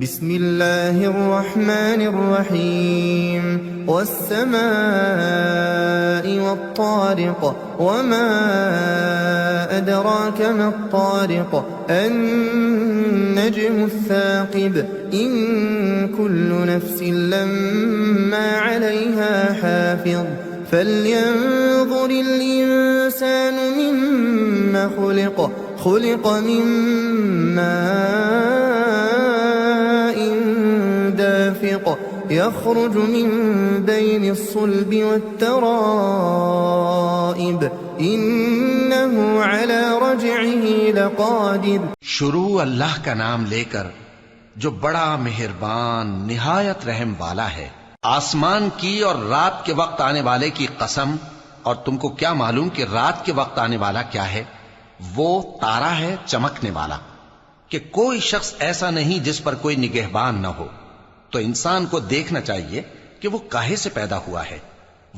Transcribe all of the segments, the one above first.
بسم الله الرحمن الرحيم والسماء والطارق وما أدراك ما الطارق النجم الثاقب إن كل نفس لما عليها حافظ فلينظر الإنسان مما خلق من ماء دافق يخرج من بين الصلب والترائب إنه على رجعه لقادر. شروع اللہ کا نام لے کر جو بڑا مہربان نہایت رحم والا ہے. آسمان کی اور رات کے وقت آنے والے کی قسم. اور تم کو کیا معلوم کہ رات کے وقت آنے والا کیا ہے؟ وہ تارا ہے چمکنے والا. کہ کوئی شخص ایسا نہیں جس پر کوئی نگہبان نہ ہو. تو انسان کو دیکھنا چاہیے کہ وہ کاہے سے پیدا ہوا ہے.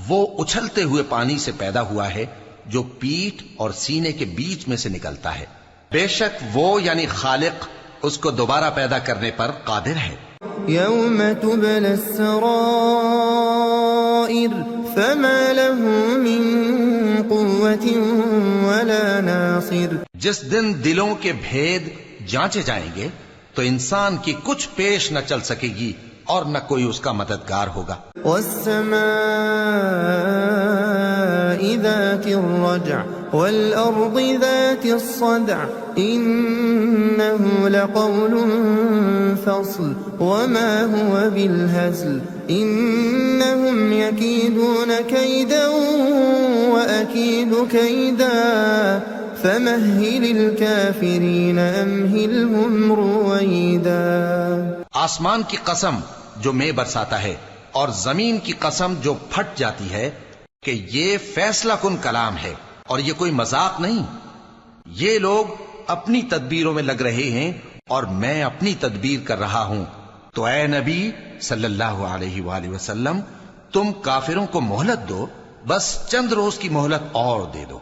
وہ اچھلتے ہوئے پانی سے پیدا ہوا ہے جو پیٹھ اور سینے کے بیچ میں سے نکلتا ہے. بے شک وہ یعنی خالق اس کو دوبارہ پیدا کرنے پر قادر ہے. يوم تبلى السرائر فما له من قوة ولا ناصر. جس دن دلوں کے بھید جانچے جائیں گے تو انسان کی کچھ پیش نہ چل سکے گی اور نہ کوئی اس کا مددگار ہوگا. والسماء ذات الرجع والأرض ذات الصدع إنه لقول فصل وما هو بالهزل إنهم يكيدون كيدا وأكيد كيدا فمهل الكافرين أمهلهم رويدا. آسمان کی قسم جو میں برساتا ہے اور زمین کی قسم جو پھٹ جاتی ہے کہ یہ فیصلہ کن کلام ہے اور یہ کوئی مذاق نہیں. یہ لوگ اپنی تدبیروں میں لگ رہے ہیں اور میں اپنی تدبیر کر رہا ہوں. تو اے نبی صلی اللہ علیہ وآلہ وسلم تم کافروں کو مہلت دو، بس چند روز کی مہلت اور دے دو.